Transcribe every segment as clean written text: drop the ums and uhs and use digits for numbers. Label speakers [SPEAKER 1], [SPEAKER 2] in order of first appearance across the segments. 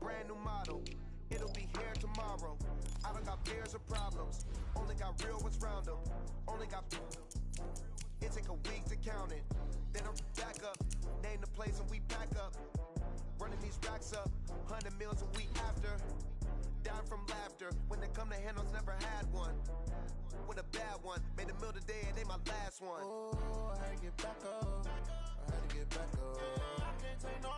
[SPEAKER 1] brand new model. It'll be here tomorrow. I don't got fears or problems. Only got real what's round them. Only got... It take a week to count it. Then I'm back up. Name the place and we pack up. Running these racks up. 100 meals a week after. Dying from laughter. When they come to handles, never had one. With a bad one. Made a meal today and they my last one. Oh, I had to get back up. I had to get back up. I can't take no.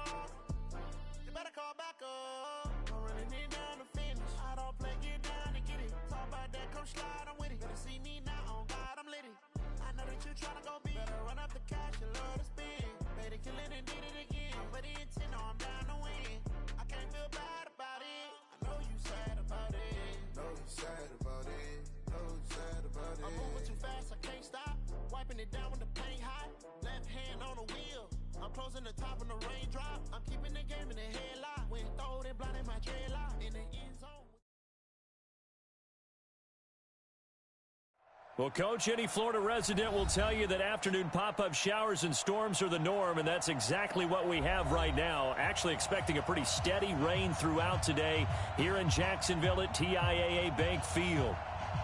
[SPEAKER 1] You better call back up. I'm running it down to finish. I don't play, get down and get it. Talk about that, come slide, I'm with it. Better see me now, on God, I'm litty. I know that you tryna go big. Better run up the cash, you love to spend. Better kill it and did it again. I'm with the intent, no, I'm down to win. I can't feel bad about it. I know you sad about it. Know you sad about it. Know you sad about it. I'm moving too fast, I can't stop. Wiping it down when the paint hot. Left hand on the wheel. I'm closing the top when the raindrop. I'm keeping the game in the headlock. When throwed and blinding my dreadlock. In the end zone.
[SPEAKER 2] Well, Coach, any Florida resident will tell you that afternoon pop-up showers and storms are the norm, and that's exactly what we have right now. Actually expecting a pretty steady rain throughout today here in Jacksonville at TIAA Bank Field.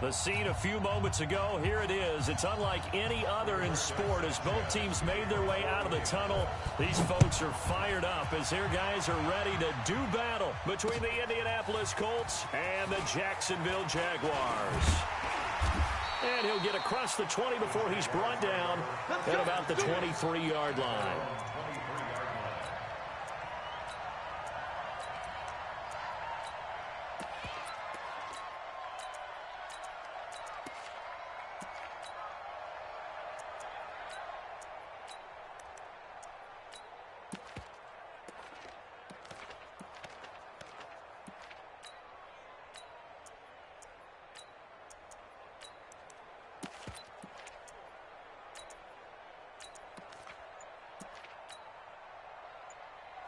[SPEAKER 2] The scene a few moments ago, here it is. It's unlike any other in sport as both teams made their way out of the tunnel. These folks are fired up as their guys are ready to do battle between the Indianapolis Colts and the Jacksonville Jaguars. And he'll get across the 20 before he's brought down at about the 23-yard line.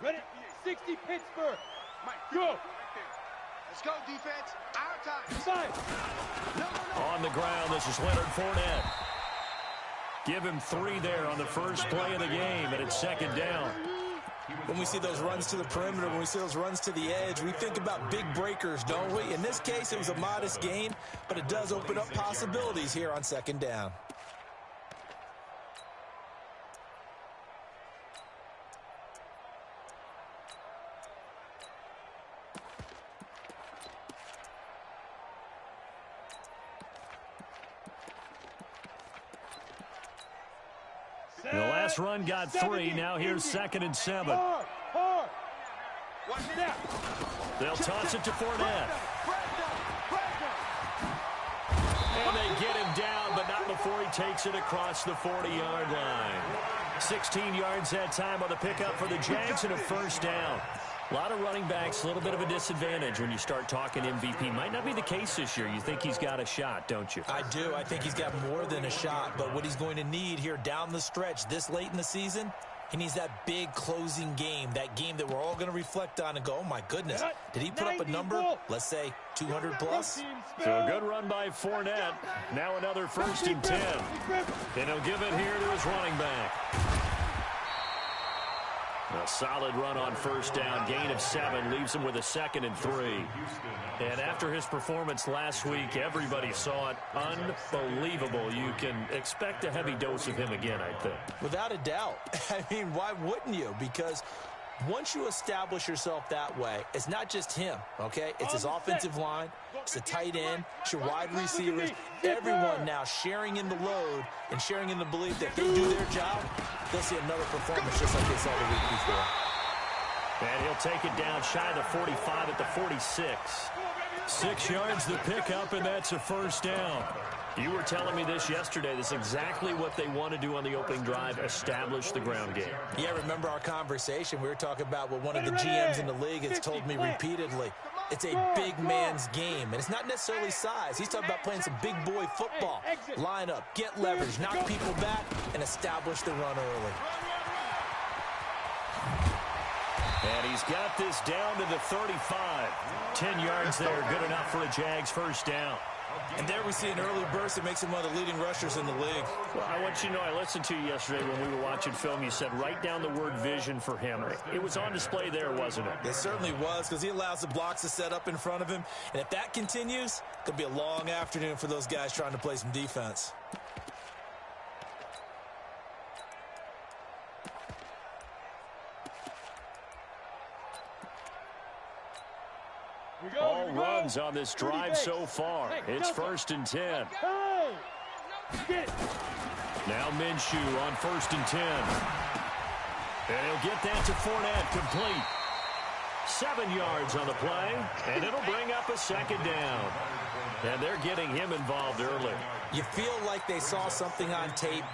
[SPEAKER 3] Ready? 60 Pittsburgh. Go.
[SPEAKER 4] Let's go, defense. Our time.
[SPEAKER 3] Five.
[SPEAKER 2] On the ground, this is Leonard Fournette. Give him 3 there on the first play of the game, and it's second down.
[SPEAKER 5] When we see those runs to the perimeter, when we see those runs to the edge, we think about big breakers, don't we? In this case, it was a modest gain, but it does open up possibilities here on second down.
[SPEAKER 2] The last run got 3. Now here's 2nd and 7. They'll toss it to Fournette. And they get him down, but not before he takes it across the 40-yard line. 16 yards that time on the pickup for the Jags and a first down. A lot of running backs, a little bit of a disadvantage when you start talking MVP. Might not be the case this year. You think he's got a shot, don't you?
[SPEAKER 5] I do. I think he's got more than a shot. But what he's going to need here down the stretch this late in the season, he needs that big closing game, that game that we're all going to reflect on and go, oh, my goodness, did he put up a number, let's say, 200 plus?
[SPEAKER 2] So a good run by Fournette. Now another 1st and 10. And he'll give it here to his running back. A solid run on first down, gain of 7, leaves him with a 2nd and 3. And after his performance last week, everybody saw it. Unbelievable. You can expect a heavy dose of him again, I think.
[SPEAKER 5] Without a doubt. I mean, why wouldn't you? Because once you establish yourself that way, it's not just him, okay? It's his offensive line, it's the tight end, it's your wide receivers, everyone now sharing in the load and sharing in the belief that if they do their job, they'll see another performance just like they saw the week before.
[SPEAKER 2] And he'll take it down shy of the 45 at the 46. 6 yards the pickup, and that's a first down. You were telling me this yesterday. This is exactly what they want to do on the opening drive, establish the ground game.
[SPEAKER 5] Yeah, remember our conversation. We were talking about what one of the GMs in the league has told me repeatedly. It's a big man's game, and it's not necessarily size. He's talking about playing some big boy football. Line up, get leverage, knock people back, and establish the run early.
[SPEAKER 2] And he's got this down to the 35. 10 yards there, good enough for a Jags first down.
[SPEAKER 5] And there we see an early burst that makes him one of the leading rushers in the league.
[SPEAKER 2] Well, I want you to know, I listened to you yesterday when we were watching film. You said write down the word vision for him. It was on display there, wasn't it?
[SPEAKER 5] It certainly was, because he allows the blocks to set up in front of him. And if that continues, it could be a long afternoon for those guys trying to play some defense.
[SPEAKER 2] All runs on this drive so far. It's 1st and 10. Now Minshew on 1st and 10. And he'll get that to Fournette, complete. 7 yards on the play, and it'll bring up a 2nd down. And they're getting him involved early.
[SPEAKER 5] You feel like they saw something on tape,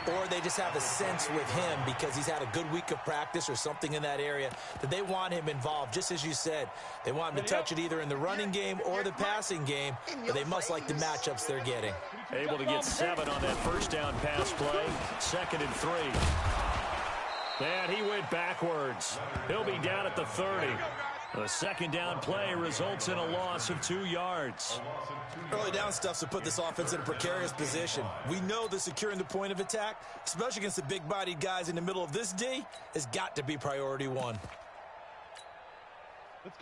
[SPEAKER 5] or they just have a sense with him because he's had a good week of practice or something in that area that they want him involved. Just as you said, they want him to touch it either in the running game or the passing game, but they must like the matchups they're getting.
[SPEAKER 2] Able to get 7 on that 1st down pass play. 2nd and 3. And he went backwards. He'll be down at the 30. The 2nd down play results in a loss of 2 yards.
[SPEAKER 5] Early down stuff to put this offense in a precarious position. We know that securing the point of attack, especially against the big-bodied guys in the middle of this D, has got to be priority 1.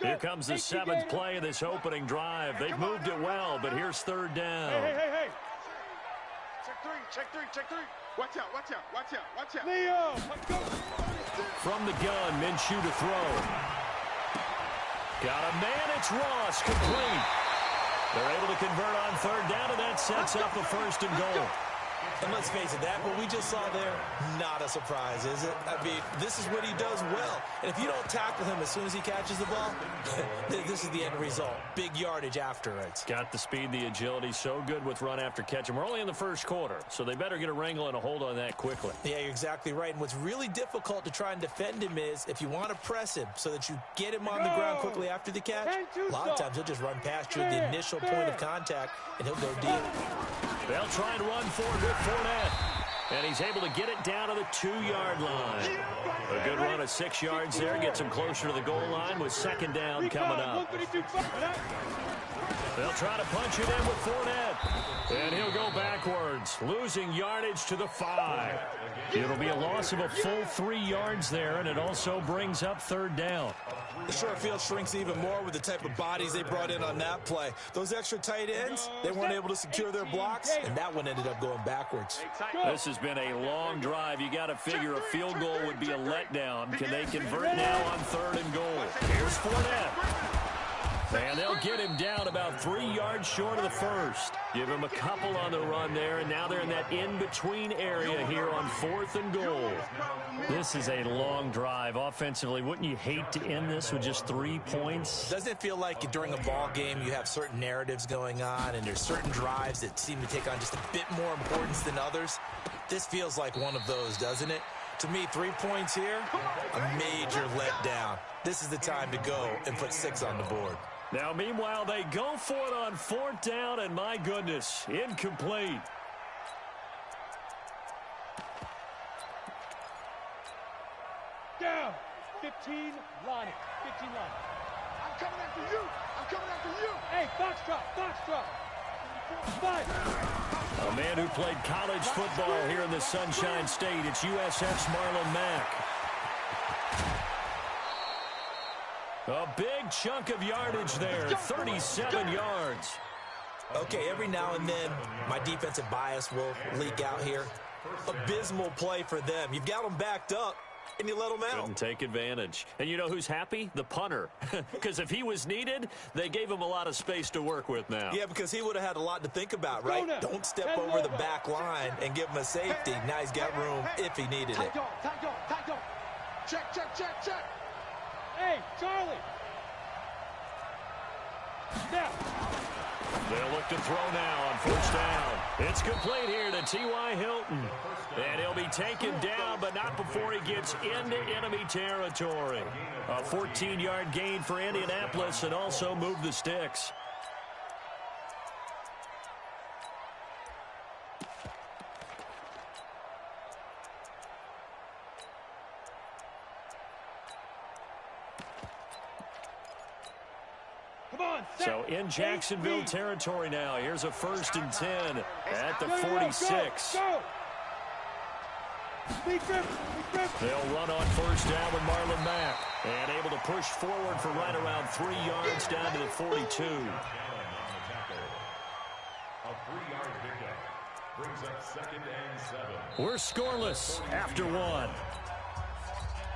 [SPEAKER 2] Here comes the 7th play of this opening drive. They've moved it well, but here's 3rd down.
[SPEAKER 3] Hey.
[SPEAKER 4] Check three. Watch out.
[SPEAKER 3] Leo,
[SPEAKER 2] From the gun, Minshew to throw. Got a man, it's Ross, complete. They're able to convert on 3rd down, and that sets up a 1st and goal.
[SPEAKER 5] And let's face it, that what we just saw there, not a surprise, is it? I mean, this is what he does well. And if you don't tackle him as soon as he catches the ball, this is the end result. Big yardage after it.
[SPEAKER 2] Got the speed, the agility, so good with run after catch. And we're only in the 1st quarter, so they better get a wrangle and a hold on that quickly.
[SPEAKER 5] Yeah, you're exactly right. And what's really difficult to try and defend him is if you want to press him so that you get him on the ground quickly after the catch, a lot of times he'll just run past you at the initial point of contact, and he'll go deep.
[SPEAKER 2] They'll try and run forward with Fournette. And he's able to get it down to the 2-yard line. A good run of 6 yards there. Gets him closer to the goal line with 2nd down coming up. They'll try to punch it in with Fournette. And he'll go backwards, losing yardage to the 5. It'll be a loss of a full 3 yards there, and it also brings up 3rd down.
[SPEAKER 5] The short field shrinks even more with the type of bodies they brought in on that play. Those extra tight ends, they weren't able to secure their blocks, and that one ended up going backwards.
[SPEAKER 2] This has been a long drive. You got to figure a field goal would be a letdown. Can they convert now on 3rd and goal? Here's Fournette. And they'll get him down about 3 yards short of the 1st. Give him a couple on the run there, and now they're in that in-between area here on 4th and goal. This is a long drive offensively. Wouldn't you hate to end this with just 3 points?
[SPEAKER 5] Doesn't it feel like during a ball game you have certain narratives going on, and there's certain drives that seem to take on just a bit more importance than others? This feels like one of those, doesn't it? To me, 3 points here, a major letdown. This is the time to go and put 6 on the board.
[SPEAKER 2] Now, meanwhile, they go for it on 4th down, and my goodness, incomplete.
[SPEAKER 3] down. 15 line it. 15 line.
[SPEAKER 4] I'm coming after you.
[SPEAKER 3] Hey, box drop. 5.
[SPEAKER 2] A man who played college football here in the Sunshine State. It's USF's Marlon Mack. A big chunk of yardage there, 37 yards.
[SPEAKER 5] Okay, every now and then, my defensive bias will leak out here. Abysmal play for them. You've got them backed up, and you let them out.
[SPEAKER 2] Couldn't take advantage. And you know who's happy? The punter. Because if he was needed, they gave him a lot of space to work with now.
[SPEAKER 5] Yeah, because he would have had a lot to think about, right? Don't step over the back line and give him a safety. Now he's got room if he needed it.
[SPEAKER 4] Tight on. Check.
[SPEAKER 3] Hey, Charlie. Now.
[SPEAKER 2] They'll look to throw now on 1st down. It's complete here to T.Y. Hilton. And he'll be taken down, but not before he gets into enemy territory. A 14-yard gain for Indianapolis and also move the sticks.
[SPEAKER 3] Come
[SPEAKER 2] So in Jacksonville territory now. Here's a 1st and 10 at the 46. They'll run on 1st down with Marlon Mack. And able to push forward for right around 3 yards down to the 42.
[SPEAKER 6] A 3-yard pickup brings up 2nd and 7.
[SPEAKER 2] We're scoreless after 1.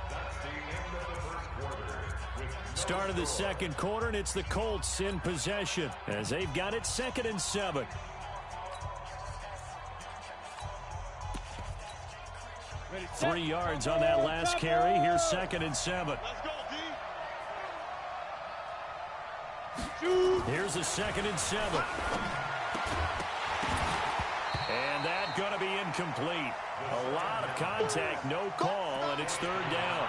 [SPEAKER 6] That's the end of the first quarter.
[SPEAKER 2] Start of the 2nd quarter, and it's the Colts in possession as they've got it 2nd and 7.
[SPEAKER 3] Ready,
[SPEAKER 2] 3 yards on that last carry. Here's 2nd and 7.
[SPEAKER 4] Let's go, D.
[SPEAKER 2] Here's a 2nd and 7. And that's going to be incomplete. A lot of contact, no call, and it's 3rd down.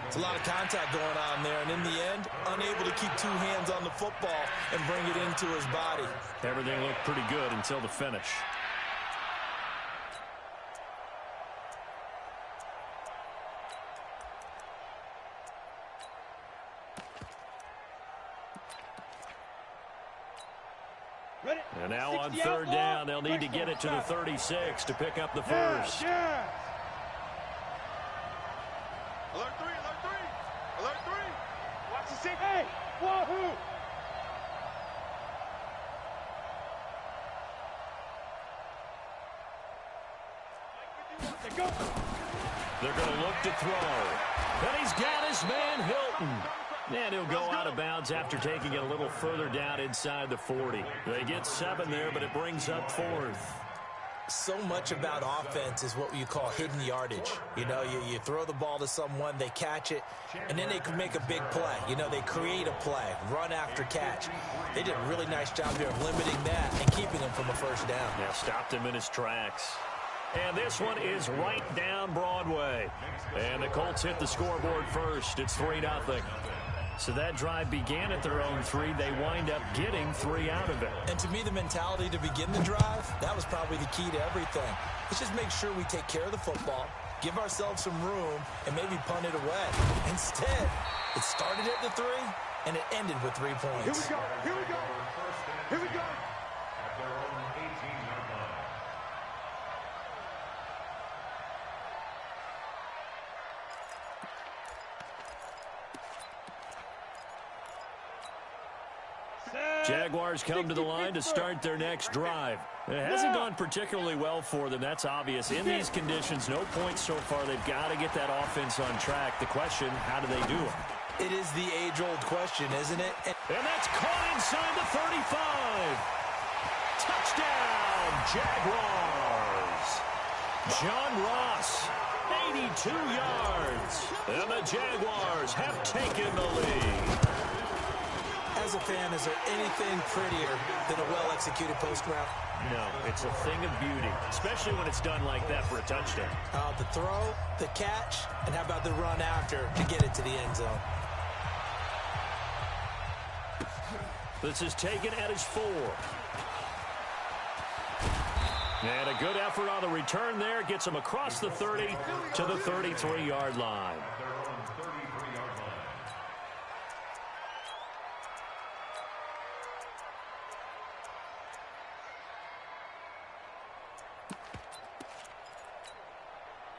[SPEAKER 5] It's a lot of contact going on there, and in the end, unable to keep 2 hands on the football and bring it into his body.
[SPEAKER 2] Everything looked pretty good until the finish. And now on 3rd down, they'll need to get it to the 36 to pick up the first.
[SPEAKER 4] Alert 3, alert 3. Alert 3. Watch the safety.
[SPEAKER 3] Hey, wahoo! Go.
[SPEAKER 2] They're going to look to throw. And he's got his man Hilton. And he'll go out of bounds after taking it a little further down inside the 40. They get 7 there, but it brings up 4th.
[SPEAKER 5] So much about offense is what you call hidden yardage. You know, you throw the ball to someone, they catch it, and then they can make a big play. You know, they create a play, run after catch. They did a really nice job there of limiting that and keeping him from a 1st down.
[SPEAKER 2] Yeah, stopped him in his tracks. And this one is right down Broadway. And the Colts hit the scoreboard first. It's 3-0. So that drive began at their own 3. They wind up getting 3 out of it.
[SPEAKER 5] And to me, the mentality to begin the drive, that was probably the key to everything. Let's just make sure we take care of the football, give ourselves some room, and maybe punt it away. Instead, it started at the 3, and it ended with 3 points.
[SPEAKER 4] Here we go. Here we go. Here we go.
[SPEAKER 6] At their own 18-yard line.
[SPEAKER 2] Jaguars come to the line to start their next drive. It hasn't gone particularly well for them. That's obvious. In these conditions, no points so far. They've got to get that offense on track. The question, how do they do it?
[SPEAKER 5] It is the age-old question, isn't it?
[SPEAKER 2] And that's caught inside the 35. Touchdown, Jaguars. John Ross, 82 yards. And the Jaguars have taken the lead.
[SPEAKER 5] As a fan, is there anything prettier than a well-executed post route?
[SPEAKER 2] No, it's a thing of beauty, especially when it's done like that for a touchdown.
[SPEAKER 5] The throw, the catch, and how about the run after to get it to the end zone?
[SPEAKER 2] This is taken at his 4. And a good effort on the return there. Gets him across the 30 to the 33-yard line.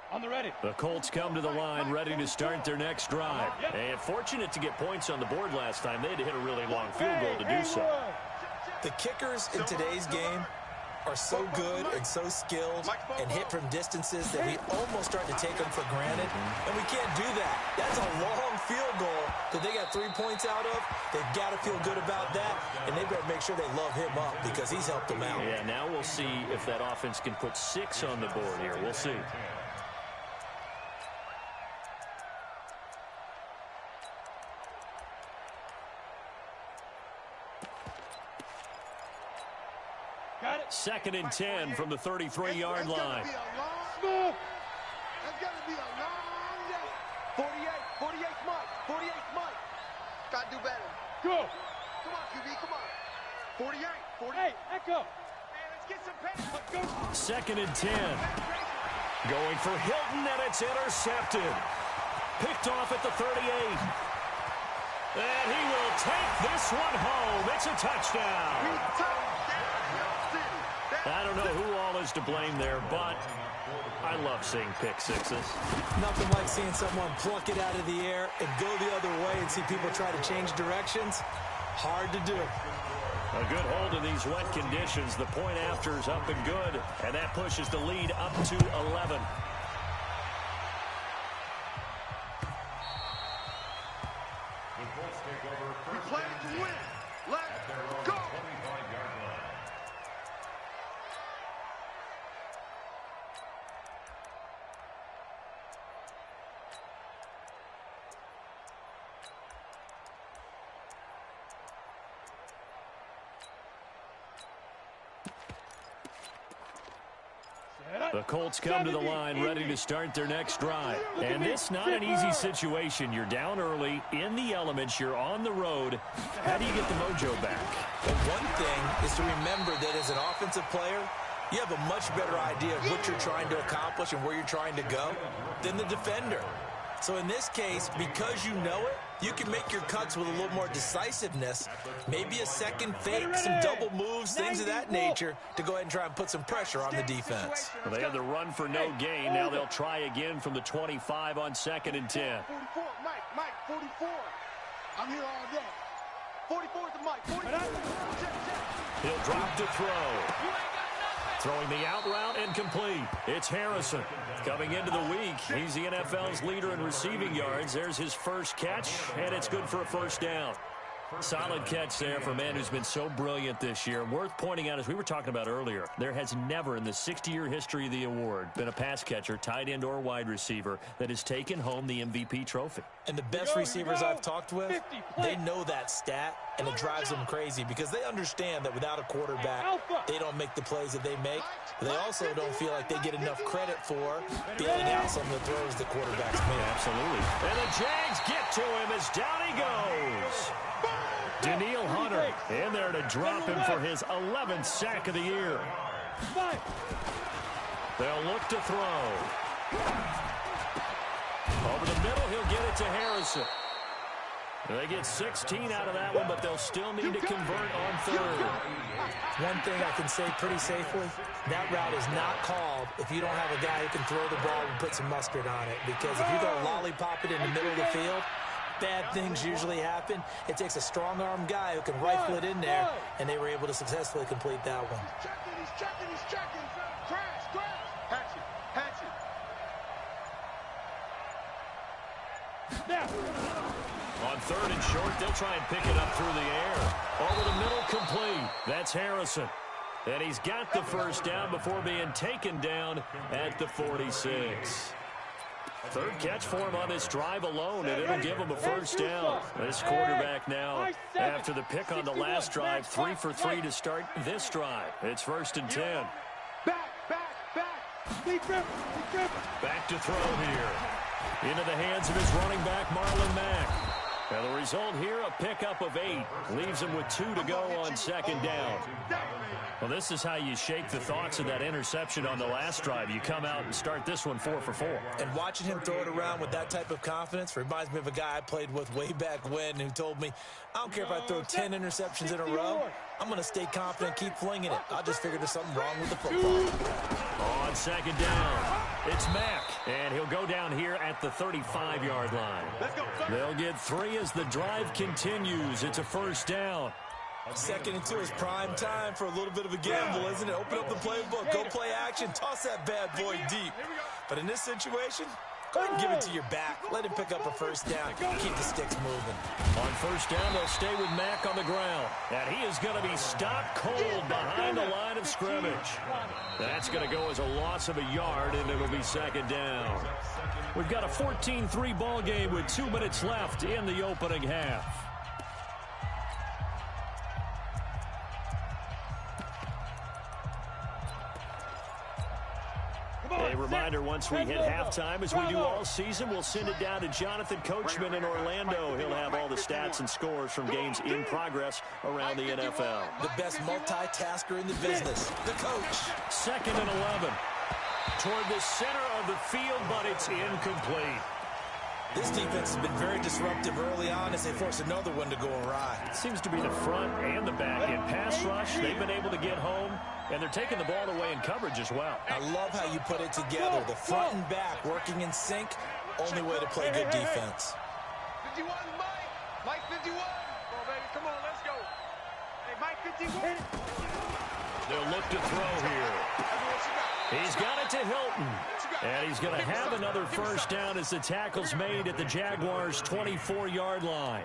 [SPEAKER 3] On the ready.
[SPEAKER 2] The Colts come to the line ready to start their next drive. And fortunate to get points on the board last time. They had to hit a really long field goal to do so.
[SPEAKER 5] The kickers in today's game are so good and so skilled and hit from distances that we almost start to take them for granted. And we can't do that. That's a long field goal that they got 3 points out of. They've got to feel good about that. And they've got to make sure they love him up because he's helped them out.
[SPEAKER 2] Yeah, now we'll see if that offense can put 6 on the board here. We'll see.
[SPEAKER 3] Got it.
[SPEAKER 2] 2nd and 10 from the 33-yard line.
[SPEAKER 3] Move.
[SPEAKER 4] That's got to be a long day. 48 Mike. 48 Mike. Got to do better.
[SPEAKER 3] Go.
[SPEAKER 4] Come on, QB, come on. 48.
[SPEAKER 3] Hey, Echo.
[SPEAKER 4] Man, let's get some pace.
[SPEAKER 3] Let's go.
[SPEAKER 2] 2nd and 10. Going for Hilton, and it's intercepted. Picked off at the 38. And he will take this one home. It's a touchdown. I don't know who all is to blame there, but I love seeing pick sixes.
[SPEAKER 5] Nothing like seeing someone pluck it out of the air and go the other way and see people try to change directions. Hard to do.
[SPEAKER 2] A good hold in these wet conditions. The point after is up and good, and that pushes the lead up to 11.
[SPEAKER 4] We play to win. Let's go.
[SPEAKER 2] The Colts come to the line ready to start their next drive. And this not an easy situation. You're down early, in the elements, you're on the road. How do you get the mojo back?
[SPEAKER 5] But one thing is to remember that as an offensive player, you have a much better idea of what you're trying to accomplish and where you're trying to go than the defender. So in this case, because you know it, you can make your cuts with a little more decisiveness, maybe a second fake, some double moves, things of that nature, to go ahead and try and put some pressure on the defense.
[SPEAKER 2] Well, they had the run for no gain. Now they'll try again from the 25 on 2nd and 10.
[SPEAKER 4] 44, Mike, 44. I'm here all day. 44 is the Mike. 44.
[SPEAKER 2] He'll drop to throw. Throwing the out route and complete. It's Harrison. Coming into the week, he's the NFL's leader in receiving yards. There's his first catch, and it's good for a first down. Solid catch there for a man who's been so brilliant this year. Worth pointing out, as we were talking about earlier, there has never in the 60-year history of the award been a pass catcher, tight end, or wide receiver that has taken home the MVP trophy.
[SPEAKER 5] And the best receivers I've talked with, they know that stat, and it drives them crazy because they understand that without a quarterback, they don't make the plays that they make. But they also don't feel like they get enough credit for bailing out some of the throws the quarterbacks make.
[SPEAKER 2] Absolutely. And the Jags get to him as down he goes. Daniil Hunter in there to drop him for his 11th sack of the year. They'll look to throw. Over the middle, he'll get it to Harrison. They get 16 out of that one, but they'll still need to convert on third.
[SPEAKER 5] One thing I can say pretty safely, that route is not called if you don't have a guy who can throw the ball and put some mustard on it. Because if you go lollipop it in the middle of the field, bad things usually happen. It takes a strong-arm guy who can rifle it in there, and they were able to successfully complete that one.
[SPEAKER 4] He's checking. Crash. Hatch it.
[SPEAKER 2] Now. On third and short, they'll try and pick it up through the air. Over the middle, complete. That's Harrison. And he's got the first down before being taken down at the 46. Third catch for him on this drive alone, and it'll give him a first down. This quarterback now, after the pick on the last drive, 3 for 3 to start this drive. It's 1st and 10.
[SPEAKER 4] Back.
[SPEAKER 2] Back to throw here. Into the hands of his running back, Marlon Mack. Now the result here, a pickup of 8. Leaves him with 2 to go on 2nd down. Well, this is how you shake the thoughts of that interception on the last drive. You come out and start this one 4 for 4.
[SPEAKER 5] And watching him throw it around with that type of confidence reminds me of a guy I played with way back when who told me, I don't care if I throw 10 interceptions in a row. I'm going to stay confident, keep flinging it. I just figured there's something wrong with the football.
[SPEAKER 2] On 2nd down, it's Mack, and he'll go down here at the 35-yard line. They'll get 3 as the drive continues. It's a first down.
[SPEAKER 5] 2nd and 2 is prime time for a little bit of a gamble, isn't it? Open up the playbook, go play action, toss that bad boy deep. But in this situation, go ahead and give it to your back. Let him pick up a first down. Keep the sticks moving.
[SPEAKER 2] On first down, they'll stay with Mack on the ground. And he is going to be stopped cold behind the line of scrimmage. That's going to go as a loss of a yard, and it'll be 2nd down. We've got a 14-3 ball game with 2 minutes left in the opening half. A reminder, once we hit halftime, as we do all season, we'll send it down to Jonathan Coachman in Orlando. He'll have all the stats and scores from games in progress around the NFL.
[SPEAKER 5] The best multitasker in the business, the coach.
[SPEAKER 2] 2nd and 11. Toward the center of the field, but it's incomplete.
[SPEAKER 5] This defense has been very disruptive early on as they force another one to go awry.
[SPEAKER 2] It seems to be the front and the back. In pass rush, they've been able to get home, and they're taking the ball away in coverage as well.
[SPEAKER 5] I love how you put it together. The front and back working in sync, only way to play good defense.
[SPEAKER 4] 51, Mike. Mike 51. Come on, baby. Come on, let's go. Hey, Mike 51.
[SPEAKER 2] They'll look to throw here. He's got it to Hilton. And he's going to have another first down as the tackle's made at the Jaguars' 24-yard line.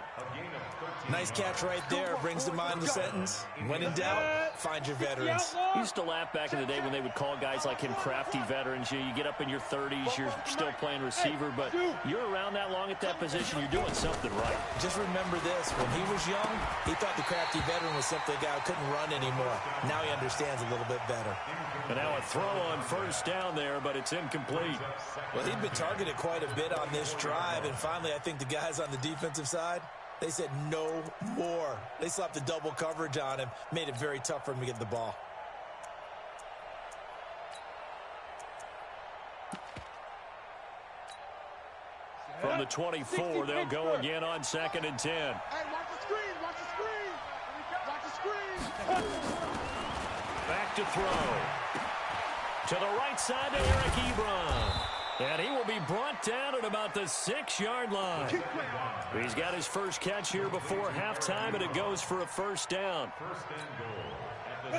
[SPEAKER 5] Nice catch right there. Brings to mind the sentence. When in doubt, find your veterans.
[SPEAKER 2] I used to laugh back in the day when they would call guys like him crafty veterans. You get up in your 30s, you're still playing receiver, but you're around that long at that position, you're doing something right.
[SPEAKER 5] Just remember this. When he was young, he thought the crafty veteran was simply a guy who couldn't run anymore. Now he understands a little bit better.
[SPEAKER 2] And now a throw on first down there, but it's incomplete.
[SPEAKER 5] Well, he'd been targeted quite a bit on this drive, and finally I think the guys on the defensive side, they said no more. They slapped the double coverage on him, made it very tough for him to get the ball.
[SPEAKER 2] From the 24, they'll go again on 2nd and 10.
[SPEAKER 4] Hey, watch the screen. Watch the screen. Watch the screen.
[SPEAKER 2] Back to throw. To the right side to Eric Ebron. And he will be brought down at about the 6-yard line. He's got his first catch here before halftime, and it goes for a first down.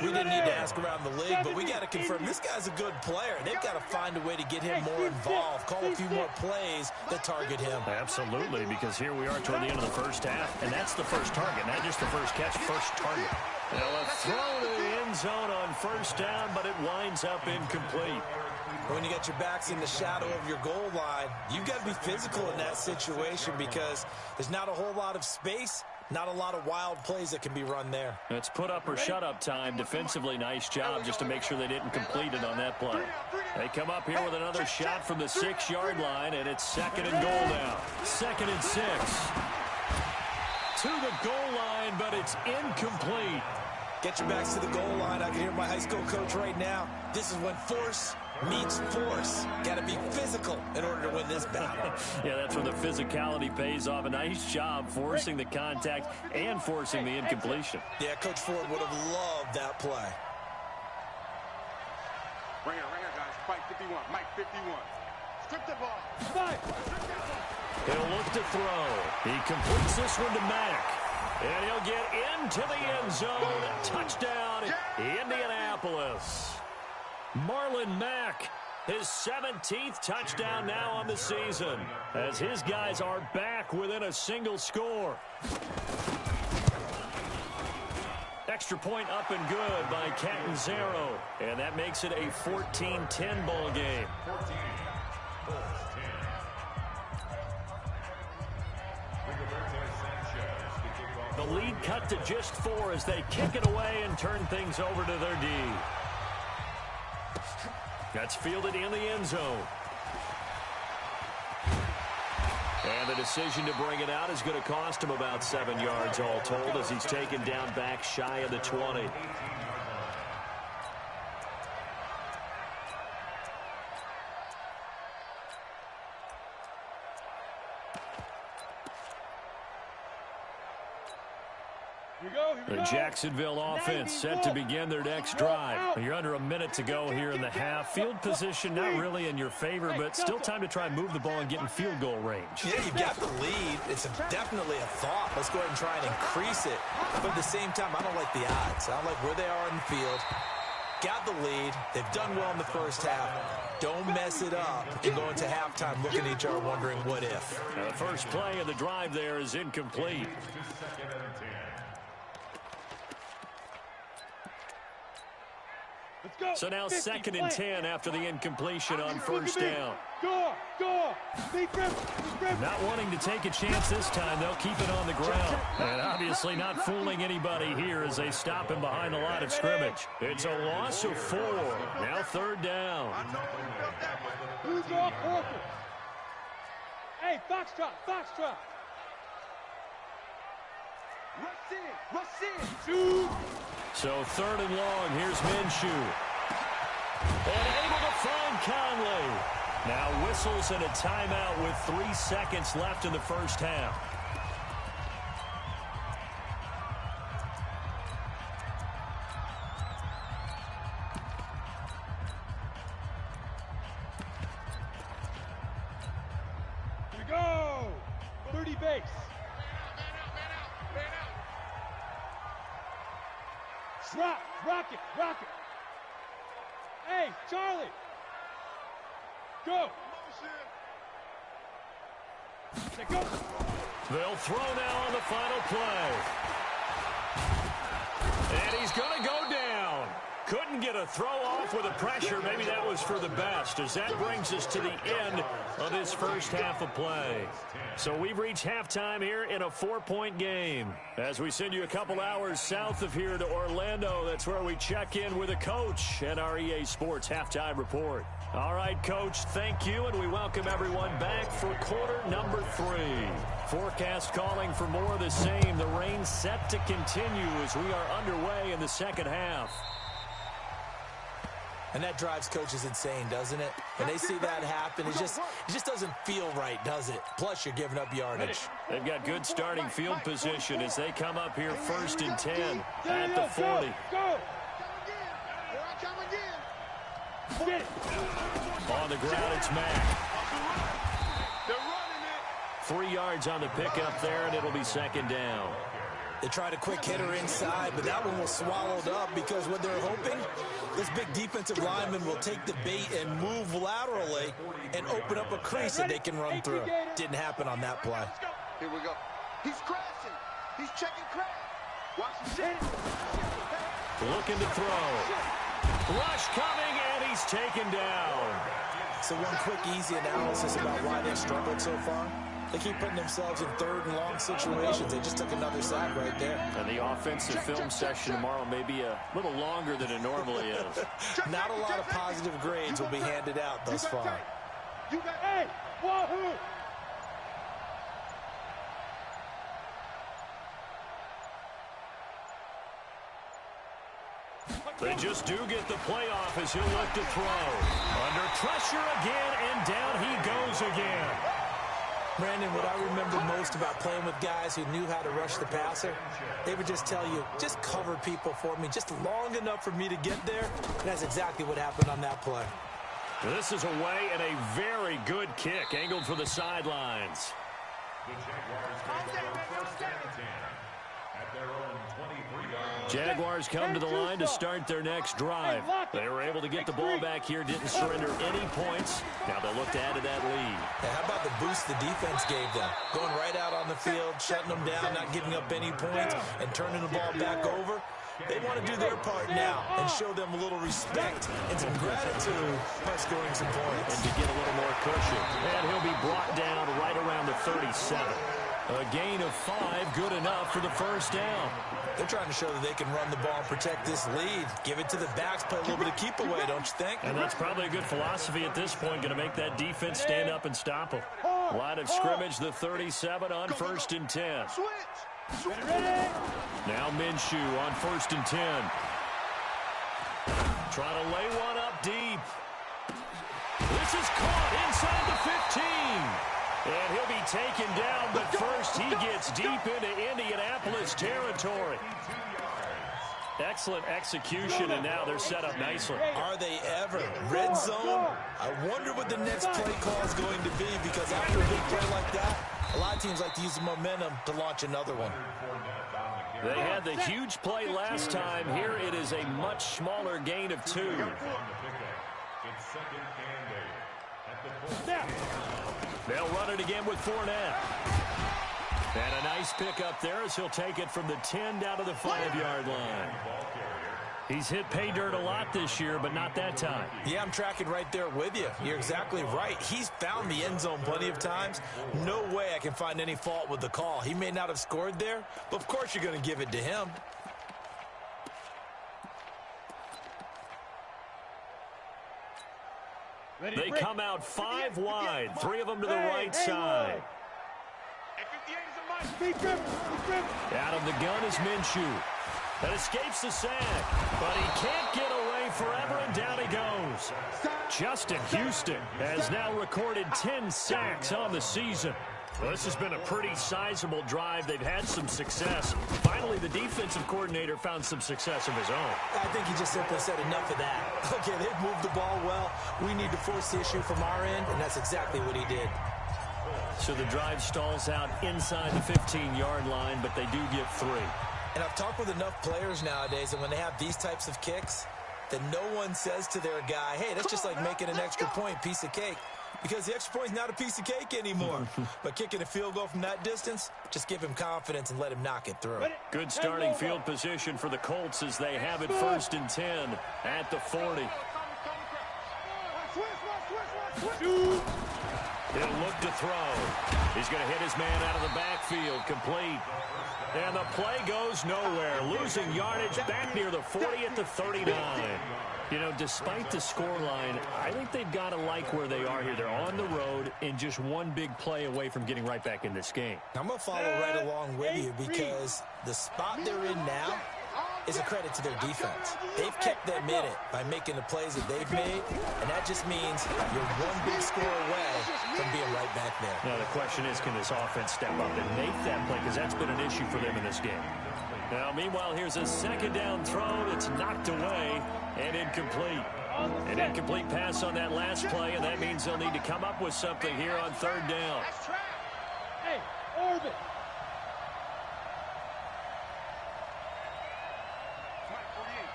[SPEAKER 5] We didn't need to ask around the league, but we got to confirm this guy's a good player. They've got to find a way to get him more involved, call a few more plays that target him.
[SPEAKER 2] Absolutely, because here we are toward the end of the first half, and that's the first target, not just the first catch, first target. Now a throw to the end zone on first down, but it winds up incomplete.
[SPEAKER 5] When you got your backs in the shadow of your goal line, you've got to be physical in that situation because there's not a whole lot of space, not a lot of wild plays that can be run there.
[SPEAKER 2] It's put up or shut up time. Defensively, nice job just to make sure they didn't complete it on that play. They come up here with another shot from the 6-yard line, and it's 2nd and goal now. 2nd and 6. To the goal line, but it's incomplete.
[SPEAKER 5] Get your backs to the goal line. I can hear my high school coach right now. This is when force meets force. Got to be physical in order to win this battle.
[SPEAKER 2] Yeah, that's where the physicality pays off. A nice job forcing the contact and forcing the incompletion.
[SPEAKER 5] Yeah, Coach Ford would have loved that play.
[SPEAKER 4] Right here, guys. Mike 51. Mike 51. Strip the ball.
[SPEAKER 2] He'll look to throw. He completes this one to Mack. And he'll get into the end zone. Touchdown, Indianapolis. Marlon Mack, his 17th touchdown now on the season, as his guys are back within a single score. Extra point up and good by Catanzaro, and that makes it a 14-10 ball game. The lead cut to just 4 as they kick it away and turn things over to their D. That's fielded in the end zone. And the decision to bring it out is going to cost him about 7 yards all told as he's taken down back shy of the 20. The Jacksonville offense set to begin their next drive. You're under a minute to go here in the half. Field position not really in your favor, but still time to try and move the ball and get in field goal range.
[SPEAKER 5] Yeah, you've got the lead. It's definitely a thought. Let's go ahead and try and increase it. But at the same time, I don't like the odds. I don't like where they are in the field. Got the lead. They've done well in the first half. Don't mess it up and go into halftime looking at each other wondering what if.
[SPEAKER 2] Now, the first play of the drive there is incomplete. So now 2nd and 10 after the incompletion on first down. Not wanting to take a chance this time, they'll keep it on the ground. And obviously not fooling anybody here as they stop him behind the line of scrimmage. It's a loss of 4. Now 3rd down.
[SPEAKER 3] Who's off Walker? Hey, Foxtrot. Rush in.
[SPEAKER 2] So 3rd and long, here's Minshew. And able to find Conley. Now whistles and a timeout with 3 seconds left in the first half.
[SPEAKER 3] Here we go. 30 base. Rock it. Hey, Charlie. Go. Go.
[SPEAKER 2] They'll throw now on the final play. And he's going to go down. Couldn't get a throw off with the pressure. Maybe that was for the best, as that brings us to the end of this first half of play. So we've reached halftime here in a 4-point game. As we send you a couple hours south of here to Orlando, that's where we check in with a coach and our EA Sports halftime report. All right, Coach, thank you, and we welcome everyone back for quarter number 3. Forecast calling for more of the same. The rain set to continue as we are underway in the second half.
[SPEAKER 5] And that drives coaches insane, doesn't it? When they see that happen, it just doesn't feel right, does it? Plus, you're giving up yardage.
[SPEAKER 2] They've got good starting field position as they come up here 1st and 10 at the 40.
[SPEAKER 3] Go.
[SPEAKER 2] On the ground, it's Mack. 3 yards on the pickup there, and it'll be 2nd down.
[SPEAKER 5] They tried a quick hitter inside, but that one was swallowed up because what they're hoping, this big defensive lineman will take the bait and move laterally and open up a crease that they can run through. Didn't happen on that play.
[SPEAKER 4] Here we go. He's crashing. He's checking crash. Watch the shit.
[SPEAKER 2] Looking to throw. Rush coming, and he's taken down.
[SPEAKER 5] So one quick, easy analysis about why they've struggled so far. They keep putting themselves in 3rd and long situations. They just took another sack right there.
[SPEAKER 2] And the offensive film session tomorrow may be a little longer than it normally is.
[SPEAKER 5] Not a lot of positive grades will be handed out thus far.
[SPEAKER 3] Hey, wahoo!
[SPEAKER 2] They just do get the playoff as he'll look to throw. Under pressure again, and down he goes again.
[SPEAKER 5] Brandon, what I remember most about playing with guys who knew how to rush the passer, they would just tell you, just cover people for me, just long enough for me to get there. And that's exactly what happened on that play.
[SPEAKER 2] This is away and a very good kick, angled for the sidelines.
[SPEAKER 6] The Jaguars take over 1st and 10 at their own 23-yard.
[SPEAKER 2] Jaguars come to the line to start their next drive. They were able to get the ball back here, didn't surrender any points. Now they look to add to that lead.
[SPEAKER 5] How about the boost the defense gave them? Going right out on the field, shutting them down, not giving up any points, and turning the ball back over. They want to do their part now and show them a little respect and some gratitude by scoring some points.
[SPEAKER 2] And to get a little more cushion. And he'll be brought down right around the 37. A gain of 5, good enough for the 1st down.
[SPEAKER 5] They're trying to show that they can run the ball and protect this lead. Give it to the backs, play a little bit of keep away, don't you think?
[SPEAKER 2] And that's probably a good philosophy at this point, going to make that defense stand up and stop them. Line of scrimmage, the 37 on 1st and 10. Now Minshew on 1st and 10. Trying to lay one up deep. This is caught inside the 15. And he'll be taken down, but first he gets deep into Indianapolis territory. Excellent execution, and now they're set up nicely.
[SPEAKER 5] Are they ever? Red zone? I wonder what the next play call is going to be, because after a big play like that, a lot of teams like to use the momentum to launch another one.
[SPEAKER 2] They had the huge play last time. Here it is a much smaller gain of 2.
[SPEAKER 6] It's 2nd and 8 at the 4.
[SPEAKER 2] They'll run it again with Fournette. And a nice pickup there as he'll take it from the 10 down to the 5-yard line. He's hit pay dirt a lot this year, but not that time.
[SPEAKER 5] Yeah, I'm tracking right there with you. You're exactly right. He's found the end zone plenty of times. No way I can find any fault with the call. He may not have scored there, but of course you're going to give it to him.
[SPEAKER 2] They come out 5 wide, 3 of them to the right side. Out of the gun is Minshew. That escapes the sack, but he can't get away forever, and down he goes. Justin Houston has now recorded 10 sacks on the season. Well, this has been a pretty sizable drive. They've had some success. Finally, the defensive coordinator found some success of his own.
[SPEAKER 5] I think he just simply said enough of that. Okay, they've moved the ball well. We need to force the issue from our end, and that's exactly what he did.
[SPEAKER 2] So the drive stalls out inside the 15-yard line, but they do get 3.
[SPEAKER 5] And I've talked with enough players nowadays, and when they have these types of kicks, that no one says to their guy, hey, that's just like making an extra point, piece of cake. Because the extra point is not a piece of cake anymore. But kicking a field goal from that distance, just give him confidence and let him knock it through.
[SPEAKER 2] Good starting field position for the Colts as they have it 1st and 10 at the 40. He'll look to throw. He's going to hit his man out of the backfield. Complete. And the play goes nowhere. Losing yardage back near the 40 at the 39. You know, despite the scoreline, I think they've got to like where they are here. They're on the road and just one big play away from getting right back in this game.
[SPEAKER 5] I'm going to follow right along with you because the spot they're in now is a credit to their defense. They've kept them in it by making the plays that they've made, and that just means you're one big score away from being right back there.
[SPEAKER 2] Now, the question is, can this offense step up and make that play? Because that's been an issue for them in this game. Now, meanwhile, here's a 2nd down throw that's knocked away and incomplete. An incomplete pass on that last play, and that means they'll need to come up with something here on 3rd down.
[SPEAKER 3] Hey, orbit.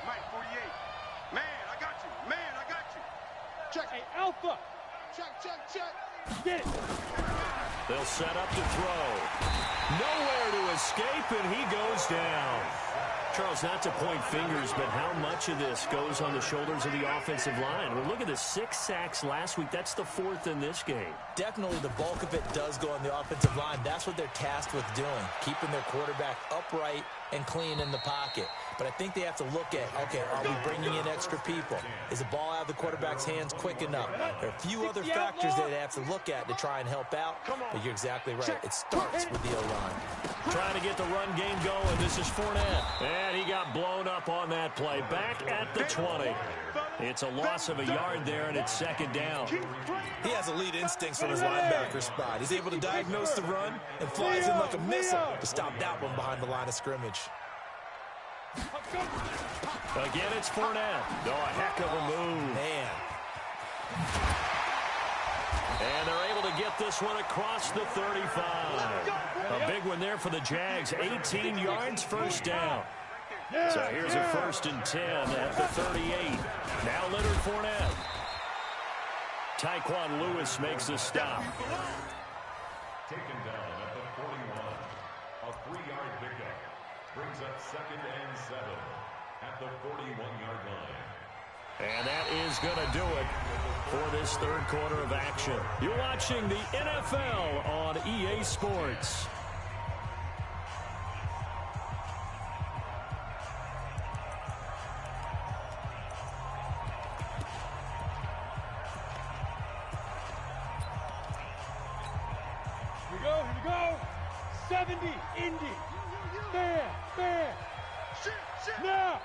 [SPEAKER 4] Mike 48. Man, I got you. Man, I got you. Check.
[SPEAKER 3] Hey, Alpha.
[SPEAKER 4] Check.
[SPEAKER 3] Get it.
[SPEAKER 2] They'll set up to throw. Nowhere to escape, and he goes down. Charles, not to point fingers, but how much of this goes on the shoulders of the offensive line? Well, look at the 6 sacks last week. That's the 4th in this game.
[SPEAKER 5] Definitely the bulk of it does go on the offensive line. That's what they're tasked with doing, keeping their quarterback upright and clean in the pocket. But I think they have to look at, okay, are we bringing in extra people? Is the ball out of the quarterback's hands quick enough? There are a few other factors that they have to look at to try and help out, but you're exactly right. It starts with the O-line.
[SPEAKER 2] Trying to get the run game going. This is Fournette. And he got blown up on that play. Back at the 20. It's a loss of a yard there, and it's 2nd down.
[SPEAKER 5] He has elite instincts from his linebacker spot. He's able to diagnose the run and flies in like a missile to stop that one behind the line of scrimmage.
[SPEAKER 2] Again, it's Fournette. Oh, a heck of a move.
[SPEAKER 5] Man.
[SPEAKER 2] And they're able to get this one across the 35. A big one there for the Jags. 18 yards, 1st down. So here's a 1st and 10 at the 38. Now Leonard Fournette. Tyquan Lewis makes the stop.
[SPEAKER 6] Taken down at the 41. A 3-yard pickup. Brings up 2nd and 7 at the 41-yard line.
[SPEAKER 2] And that is going to do it for this 3rd quarter of action. You're watching the NFL on EA Sports.
[SPEAKER 3] Here we go. 70, Indy. Fair. Now.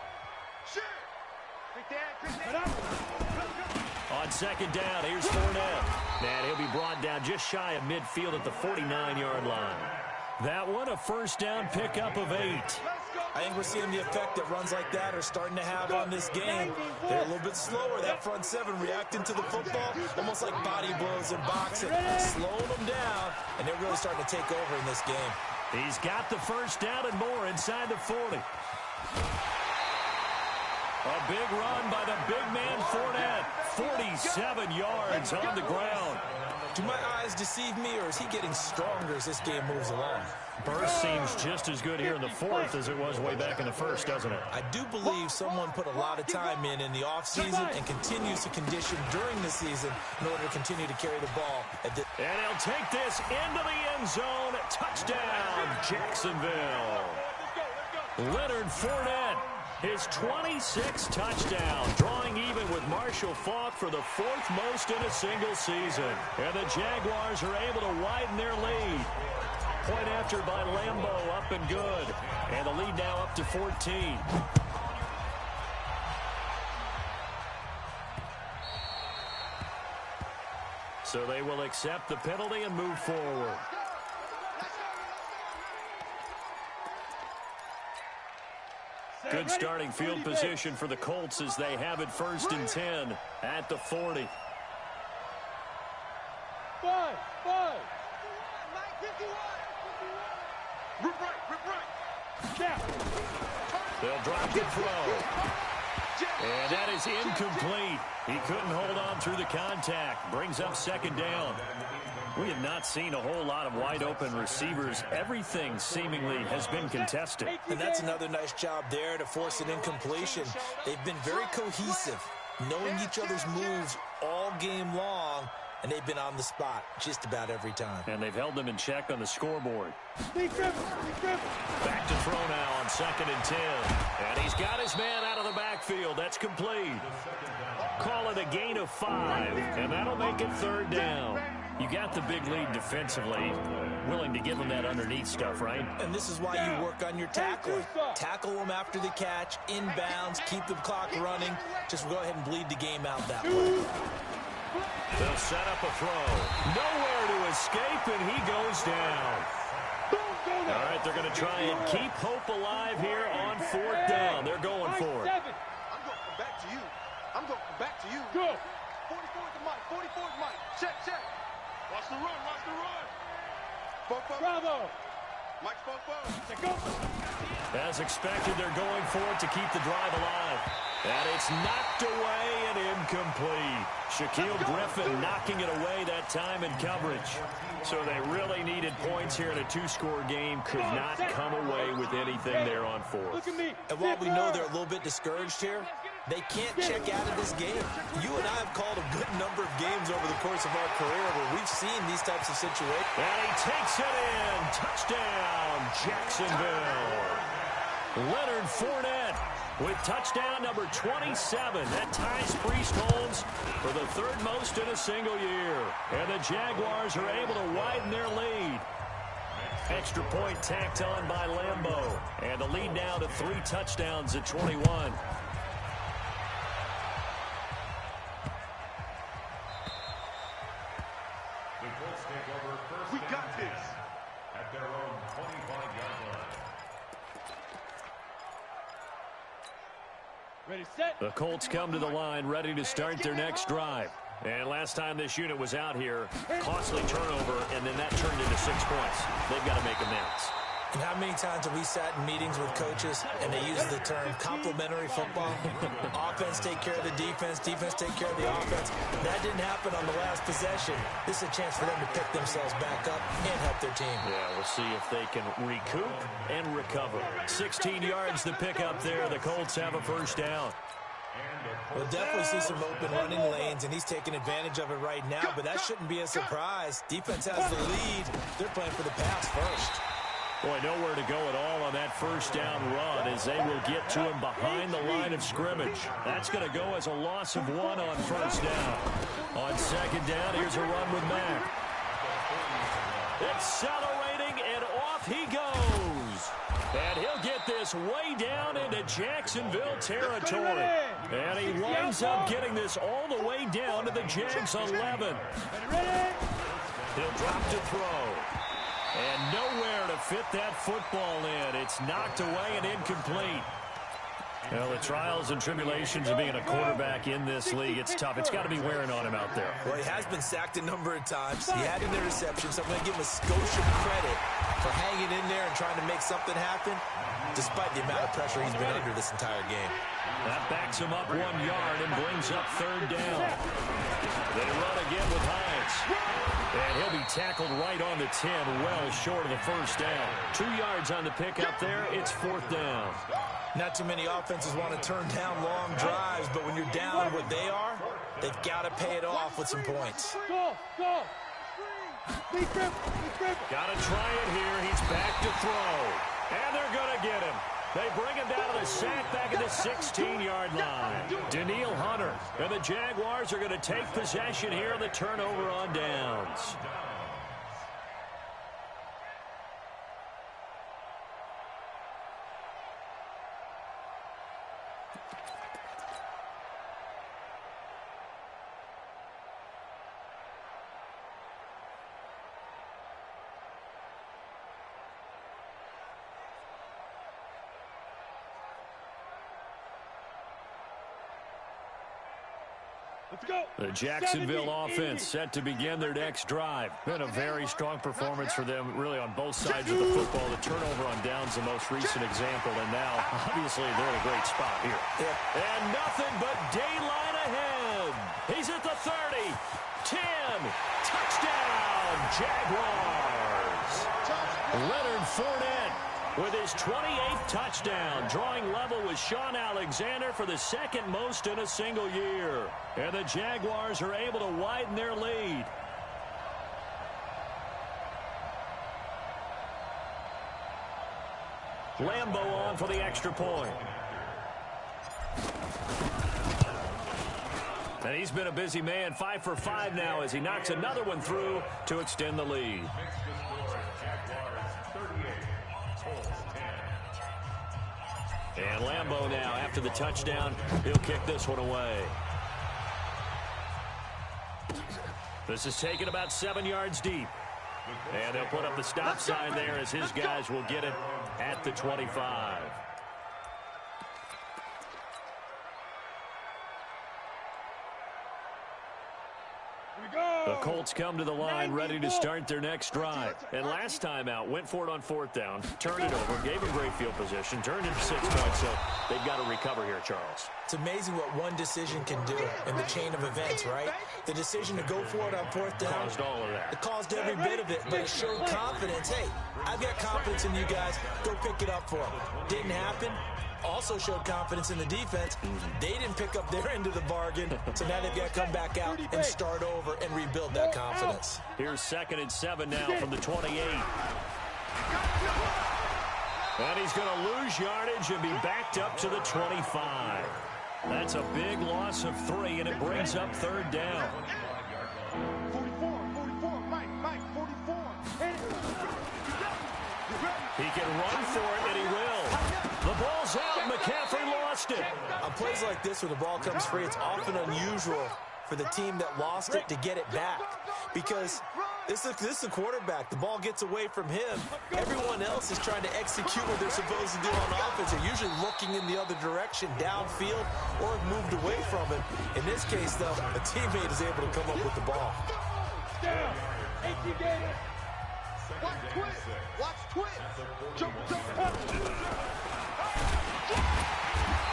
[SPEAKER 2] On 2nd down, here's Fournette. And he'll be brought down just shy of midfield at the 49-yard line. That one, a 1st down pickup of 8.
[SPEAKER 5] I think we're seeing the effect that runs like that are starting to have on this game. They're a little bit slower, that front 7 reacting to the football, almost like body blows in boxing, slowing them down, and they're really starting to take over in this game.
[SPEAKER 2] He's got the 1st down and more inside the 40. A big run by the big man Fournette. 47 yards on the ground.
[SPEAKER 5] Do my eyes deceive me, or is he getting stronger as this game moves along?
[SPEAKER 2] Burst seems just as good here in the 4th as it was way back in the 1st, doesn't it?
[SPEAKER 5] I do believe someone put a lot of time in the offseason and continues to condition during the season in order to continue to carry the ball.
[SPEAKER 2] And he'll take this into the end zone. Touchdown, Jacksonville. Leonard Fournette, his 26th touchdown, drawing even with Marshall Faulk for the 4th most in a single season. And the Jaguars are able to widen their lead. Point after by Lambeau, up and good. And the lead now up to 14. So they will accept the penalty and move forward. Good starting field position for the Colts as they have it 1st and 10 at the 40.
[SPEAKER 3] 5.
[SPEAKER 4] Rip right.
[SPEAKER 3] Snap.
[SPEAKER 2] They'll drop the throw. And that is incomplete. He couldn't hold on through the contact. Brings up 2nd down. We have not seen a whole lot of wide-open receivers. Everything seemingly has been contested.
[SPEAKER 5] And that's another nice job there to force an incompletion. They've been very cohesive, knowing each other's moves all game long, and they've been on the spot just about every time.
[SPEAKER 2] And they've held them in check on the scoreboard.
[SPEAKER 3] Big grip.
[SPEAKER 2] Back to throw now on 2nd and 10. And he's got his man out of the backfield. That's complete. Call it a gain of 5, and that'll make it 3rd down. You got the big lead defensively. Willing to give them that underneath stuff, right?
[SPEAKER 5] And this is why you work on your tackling. Tackle them after the catch, inbounds, keep the clock running. Just go ahead and bleed the game out that way.
[SPEAKER 2] They'll set up a throw. Nowhere to escape, and he goes down. All right, they're going to try and keep hope alive here on 4th down. They're going for it.
[SPEAKER 4] I'm going to come back to you. I'm going to come back to you.
[SPEAKER 3] Go.
[SPEAKER 4] 44 is Mike. 44 is Mike. Check. Watch the run. 4-4.
[SPEAKER 3] Bravo.
[SPEAKER 4] Mike's 4-4.
[SPEAKER 3] Go.
[SPEAKER 2] As expected, they're going for it to keep the drive alive. And it's knocked away and incomplete. Shaquille Griffin knocking it away that time in coverage. So they really needed points here in a 2-score game. Could not come away with anything there on 4th.
[SPEAKER 3] Look at me.
[SPEAKER 5] And while we know they're a little bit discouraged here, they can't check out of this game. You and I have called a good number of games over the course of our career where we've seen these types of situations.
[SPEAKER 2] And he takes it in. Touchdown, Jacksonville. Leonard Fournette with touchdown number 27. That ties Priest Holmes for the 3rd most in a single year. And the Jaguars are able to widen their lead. Extra point tacked on by Lambeau. And the lead now to 3 touchdowns at 21.
[SPEAKER 4] We got this.
[SPEAKER 6] At their own 25-yard line.
[SPEAKER 3] Ready, set.
[SPEAKER 2] The Colts come to the line ready to start their next drive. And last time this unit was out here, costly turnover, and then that turned into 6 points. They've got to make amends.
[SPEAKER 5] And how many times have we sat in meetings with coaches and they use the term complementary football? Offense take care of the defense, defense take care of the offense. That didn't happen on the last possession. This is a chance for them to pick themselves back up and help their team.
[SPEAKER 2] Yeah, we'll see if they can recoup and recover. 16 yards to pick up there. The Colts have a 1st down.
[SPEAKER 5] We'll definitely see some open running lanes, and he's taking advantage of it right now, but that shouldn't be a surprise. Defense has the lead. They're playing for the pass first.
[SPEAKER 2] Boy, nowhere to go at all on that 1st down run as they will get to him behind the line of scrimmage. That's going to go as a loss of 1 on 1st down. On 2nd down, here's a run with Mack. Accelerating, and off he goes. And he'll get this way down into Jacksonville territory. And he winds up getting this all the way down to the Jags 11. He'll drop to throw. And nowhere to fit that football in. It's knocked away and incomplete. Well, the trials and tribulations of being a quarterback in this league, it's tough. It's got to be wearing on him out there.
[SPEAKER 5] Well, he has been sacked a number of times. He had an interception, so I'm going to give him a skosh of credit for hanging in there and trying to make something happen, despite the amount of pressure he's been under this entire game.
[SPEAKER 2] That backs him up 1 yard and brings up 3rd down. They run again with Hines. And he'll be tackled right on the 10, well short of the 1st down. 2 yards on the pickup there. It's 4th down.
[SPEAKER 5] Not too many offenses want to turn down long drives, but when you're down what they are, they've got to pay it off with some points.
[SPEAKER 3] Go.
[SPEAKER 2] Got to try it here. He's back to throw. And they're going to get him. They bring him down to the sack back at the 16-yard line. Daniil Hunter. And the Jaguars are going to take possession here on the turnover on downs.
[SPEAKER 3] Let's go.
[SPEAKER 2] The Jacksonville offense set to begin their next drive. Been a very strong performance for them, really, on both sides of the football. The turnover on downs, the most recent example, and now, obviously, they're in a great spot here. And nothing but daylight ahead. He's at the 30, 10, touchdown, Jaguars. Leonard Fournette with his 28th touchdown, drawing level with Sean Alexander for the second most in a single year. And the Jaguars are able to widen their lead. Lambeau on for the extra point. And he's been a busy man, 5 for 5 now as he knocks another one through to extend the lead. And Lambeau now, after the touchdown, he'll kick this one away. This is taken about 7 yards deep. And they'll put up the stop sign there as his guys will get it at the 25. The Colts come to the line ready to start their next drive. And last time out, went for it on 4th down, turned it over, gave them great field position, turned it to 6 points, so they've got to recover here, Charles.
[SPEAKER 5] It's amazing what one decision can do in the chain of events, right? The decision to go for it on 4th down.
[SPEAKER 2] Caused all of that.
[SPEAKER 5] It caused every bit of it, but it showed confidence. Hey, I've got confidence in you guys. Go pick it up for them. Didn't happen. Also showed confidence in the defense. They didn't pick up their end of the bargain, so now they've got to come back out and start over and rebuild that confidence.
[SPEAKER 2] Here's 2nd and 7 now from the 28. And he's going to lose yardage and be backed up to the 25. That's a big loss of 3, and it brings up 3rd down.
[SPEAKER 4] 44, Mike, 44.
[SPEAKER 2] He can run for it, and he will. The ball's out. McCaffrey lost it.
[SPEAKER 5] On plays like this where the ball comes free, it's often unusual for the team that lost it to get it back. Because this is the quarterback. The ball gets away from him. Everyone else is trying to execute what they're supposed to do on offense. They're usually looking in the other direction, downfield, or have moved away from it. In this case, though, a teammate is able to come up with the ball.
[SPEAKER 4] Down. 18 games. Watch twist. Jump.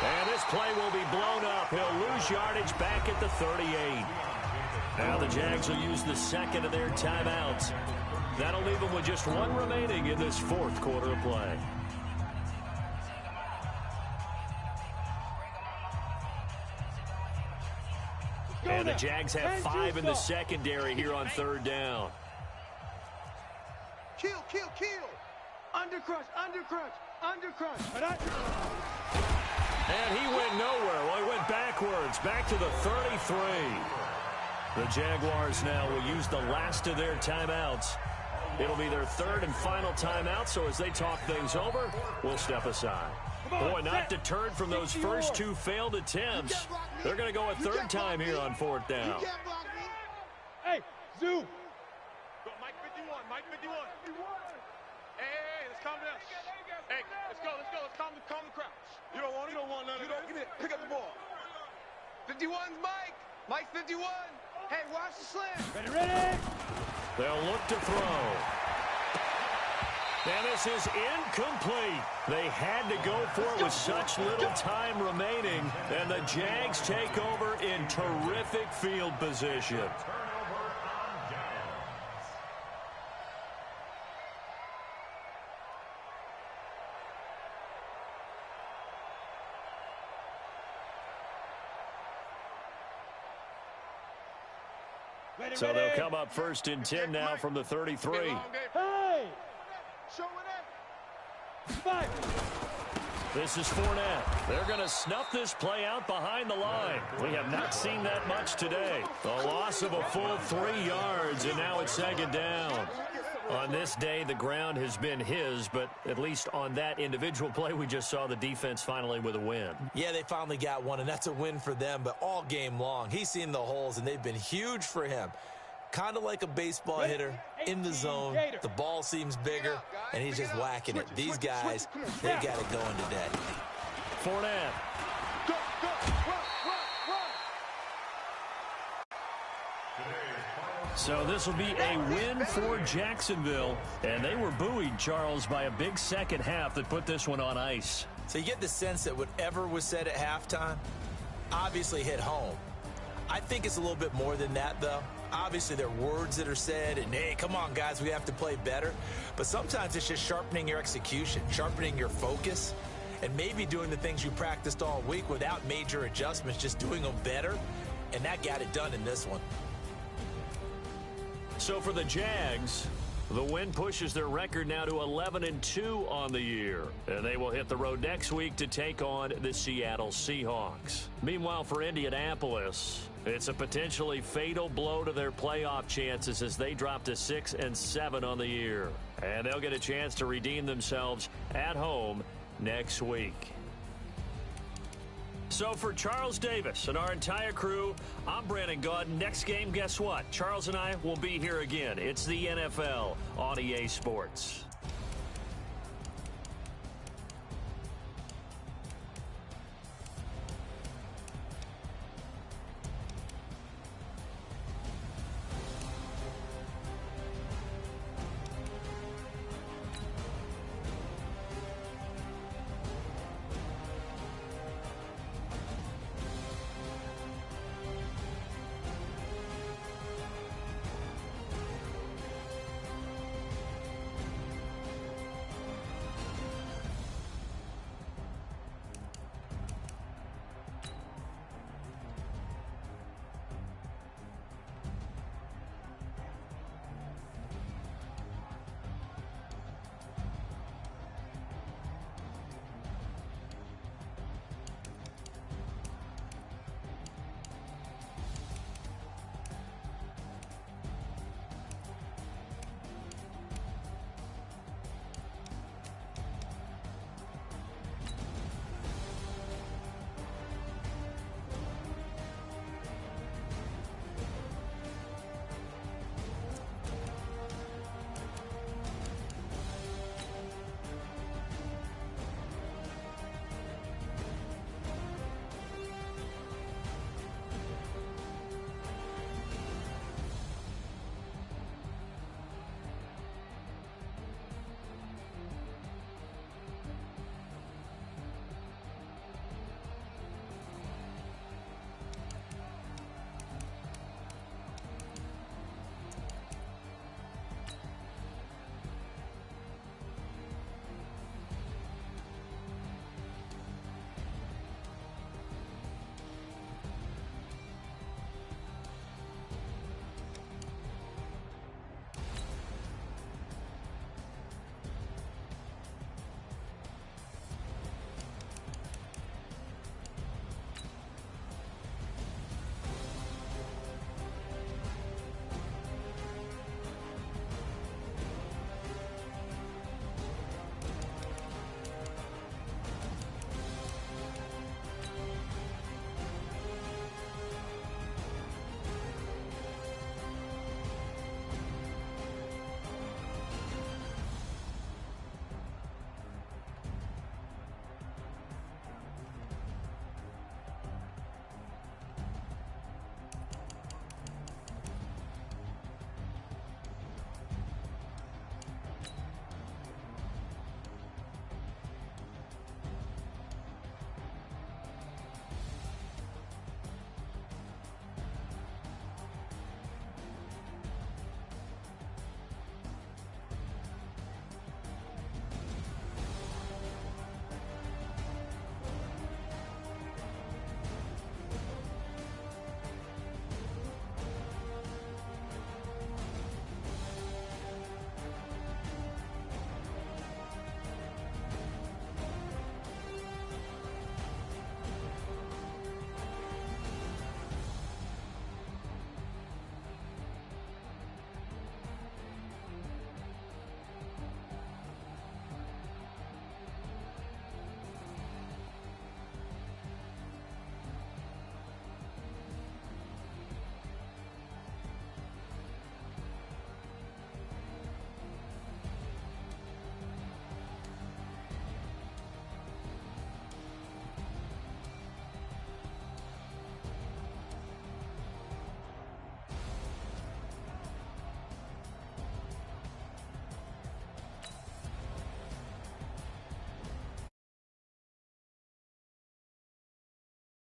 [SPEAKER 2] And this play will be blown up. He'll lose yardage back at the 38. Now the Jags will use the 2nd of their timeouts. That'll leave them with just 1 remaining in this 4th quarter of play. And the Jags have 5 in the secondary here on 3rd down.
[SPEAKER 4] Kill. Undercrush.
[SPEAKER 2] And he went nowhere. Well, he went backwards, back to the 33. The Jaguars now will use the last of their timeouts. It'll be their 3rd and final timeout, so as they talk things over, we'll step aside. Boy, not deterred from those first 2 failed attempts. They're going to go a 3rd time here on 4th down.
[SPEAKER 3] Hey, Zoo.
[SPEAKER 4] Go, Mike 51. Hey, let's calm down. Hey, let's go. Let's calm the crowd. You don't want none of it. Give me it. Pick up the ball. 51's Mike. Mike 51. Hey, watch the slam.
[SPEAKER 3] Ready.
[SPEAKER 2] They'll look to throw. And this is incomplete. They had to go for it with such little time remaining. And the Jags take over in terrific field position. So they'll come up 1st and 10 now from the 33.
[SPEAKER 3] Hey!
[SPEAKER 2] This is Fournette. They're going to snuff this play out behind the line. We have not seen that much today. The loss of a full 3 yards, and now it's 2nd down. On this day, the ground has been his, but at least on that individual play, we just saw the defense finally with a win.
[SPEAKER 5] Yeah, they finally got one, and that's a win for them, but all game long, he's seen the holes, and they've been huge for him. Kind of like a baseball hitter in the zone. The ball seems bigger, and he's just whacking it. These guys, they got it going today.
[SPEAKER 2] Fournette. So this will be a win for Jacksonville, and they were buoyed, Charles, by a big second half that put this one on ice.
[SPEAKER 5] So you get the sense that whatever was said at halftime obviously hit home. I think it's a little bit more than that, though. Obviously, there are words that are said, and, hey, come on, guys, we have to play better. But sometimes it's just sharpening your execution, sharpening your focus, and maybe doing the things you practiced all week without major adjustments, just doing them better, and that got it done in this one.
[SPEAKER 2] So for the Jags, the win pushes their record now to 11-2 on the year. And they will hit the road next week to take on the Seattle Seahawks. Meanwhile, for Indianapolis, it's a potentially fatal blow to their playoff chances as they drop to 6-7 on the year. And they'll get a chance to redeem themselves at home next week. So for Charles Davis and our entire crew, I'm Brandon Gaudin. Next game, guess what? Charles and I will be here again. It's the NFL on EA Sports.